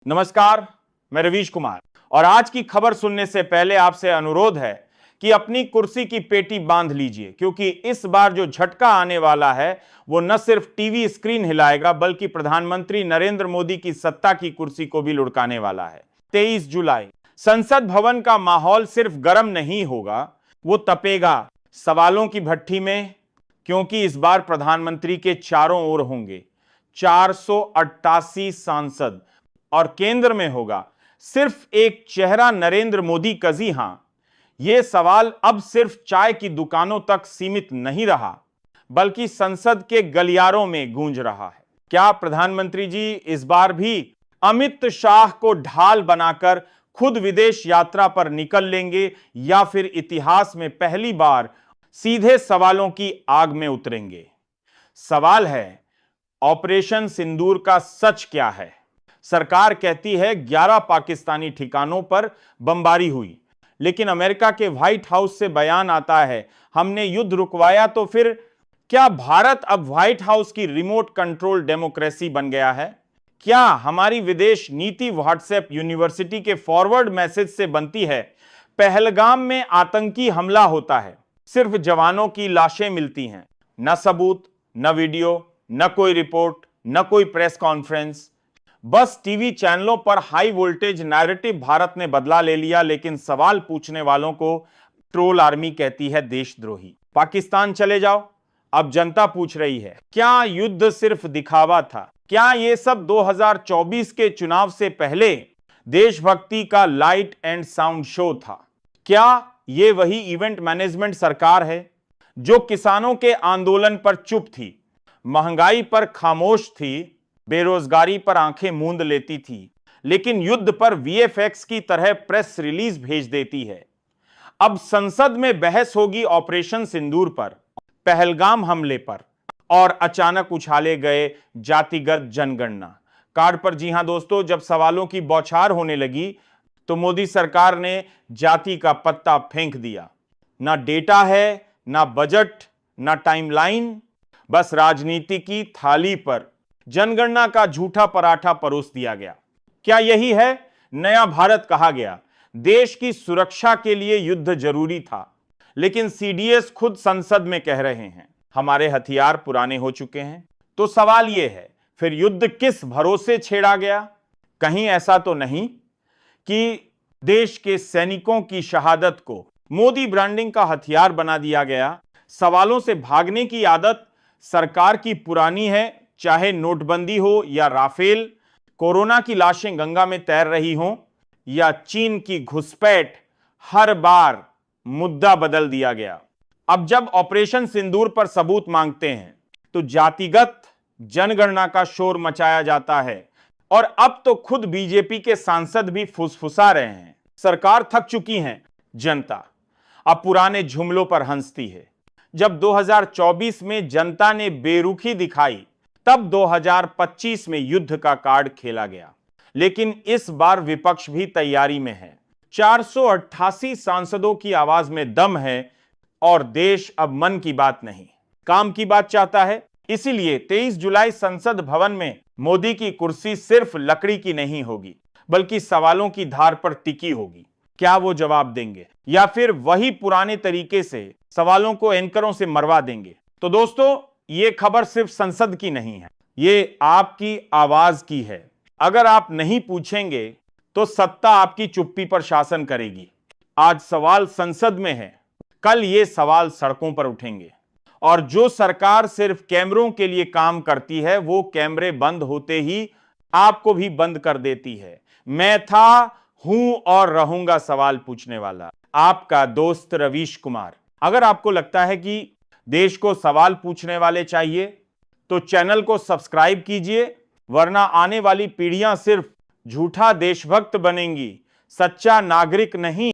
नमस्कार, मैं रवीश कुमार और आज की खबर सुनने से पहले आपसे अनुरोध है कि अपनी कुर्सी की पेटी बांध लीजिए, क्योंकि इस बार जो झटका आने वाला है वो न सिर्फ टीवी स्क्रीन हिलाएगा बल्कि प्रधानमंत्री नरेंद्र मोदी की सत्ता की कुर्सी को भी लुढ़काने वाला है। 23 जुलाई संसद भवन का माहौल सिर्फ गर्म नहीं होगा, वो तपेगा सवालों की भट्ठी में, क्योंकि इस बार प्रधानमंत्री के चारों ओर होंगे 488 सांसद और केंद्र में होगा सिर्फ एक चेहरा, नरेंद्र मोदी का। जी हां, यह सवाल अब सिर्फ चाय की दुकानों तक सीमित नहीं रहा बल्कि संसद के गलियारों में गूंज रहा है। क्या प्रधानमंत्री जी इस बार भी अमित शाह को ढाल बनाकर खुद विदेश यात्रा पर निकल लेंगे या फिर इतिहास में पहली बार सीधे सवालों की आग में उतरेंगे? सवाल है, ऑपरेशन सिंदूर का सच क्या है? सरकार कहती है 11 पाकिस्तानी ठिकानों पर बमबारी हुई, लेकिन अमेरिका के व्हाइट हाउस से बयान आता है हमने युद्ध रुकवाया। तो फिर क्या भारत अब व्हाइट हाउस की रिमोट कंट्रोल डेमोक्रेसी बन गया है? क्या हमारी विदेश नीति व्हाट्सएप यूनिवर्सिटी के फॉरवर्ड मैसेज से बनती है? पहलगाम में आतंकी हमला होता है, सिर्फ जवानों की लाशें मिलती हैं, न सबूत, न वीडियो, न कोई रिपोर्ट, न कोई प्रेस कॉन्फ्रेंस। बस टीवी चैनलों पर हाई वोल्टेज नैरेटिव भारत ने बदला ले लिया, लेकिन सवाल पूछने वालों को ट्रोल आर्मी कहती है देशद्रोही। पाकिस्तान चले जाओ, अब जनता पूछ रही है क्या युद्ध सिर्फ दिखावा था? क्या यह सब 2024 के चुनाव से पहले देशभक्ति का लाइट एंड साउंड शो था? क्या यह वही इवेंट मैनेजमेंट सरकार है जो किसानों के आंदोलन पर चुप थी, महंगाई पर खामोश थी, बेरोजगारी पर आंखें मूंद लेती थी, लेकिन युद्ध पर वीएफएक्स की तरह प्रेस रिलीज भेज देती है? अब संसद में बहस होगी ऑपरेशन सिंदूर पर, पहलगाम हमले पर और अचानक उछाले गए जातिगत जनगणना कार्ड पर। जी हां दोस्तों, जब सवालों की बौछार होने लगी तो मोदी सरकार ने जाति का पत्ता फेंक दिया। ना डेटा है, ना बजट, ना टाइमलाइन, बस राजनीति की थाली पर जनगणना का झूठा पराठा परोस दिया गया। क्या यही है नया भारत कहा गया? देश की सुरक्षा के लिए युद्ध जरूरी था, लेकिन सीडीएस खुद संसद में कह रहे हैं हमारे हथियार पुराने हो चुके हैं। तो सवाल यह है, फिर युद्ध किस भरोसे छेड़ा गया? कहीं ऐसा तो नहीं कि देश के सैनिकों की शहादत को मोदी ब्रांडिंग का हथियार बना दिया गया? सवालों से भागने की आदत सरकार की पुरानी है, चाहे नोटबंदी हो या राफेल, कोरोना की लाशें गंगा में तैर रही हों या चीन की घुसपैठ, हर बार मुद्दा बदल दिया गया। अब जब ऑपरेशन सिंदूर पर सबूत मांगते हैं तो जातिगत जनगणना का शोर मचाया जाता है और अब तो खुद बीजेपी के सांसद भी फुसफुसा रहे हैं। सरकार थक चुकी है, जनता अब पुराने जुमलों पर हंसती है। जब 2024 में जनता ने बेरुखी दिखाई तब 2025 में युद्ध का कार्ड खेला गया, लेकिन इस बार विपक्ष भी तैयारी में है। 488 सांसदों की आवाज में दम है और देश अब मन की बात नहीं, काम की बात चाहता है। इसीलिए 23 जुलाई संसद भवन में मोदी की कुर्सी सिर्फ लकड़ी की नहीं होगी बल्कि सवालों की धार पर टिकी होगी। क्या वो जवाब देंगे या फिर वही पुराने तरीके से सवालों को एंकरों से मरवा देंगे? तो दोस्तों, ये खबर सिर्फ संसद की नहीं है, ये आपकी आवाज की है। अगर आप नहीं पूछेंगे तो सत्ता आपकी चुप्पी पर शासन करेगी। आज सवाल संसद में है, कल ये सवाल सड़कों पर उठेंगे और जो सरकार सिर्फ कैमरों के लिए काम करती है वो कैमरे बंद होते ही आपको भी बंद कर देती है। मैं था, हूं और रहूंगा सवाल पूछने वाला, आपका दोस्त रवीश कुमार। अगर आपको लगता है कि देश को सवाल पूछने वाले चाहिए तो चैनल को सब्सक्राइब कीजिए, वरना आने वाली पीढ़ियां सिर्फ झूठा देशभक्त बनेंगी, सच्चा नागरिक नहीं।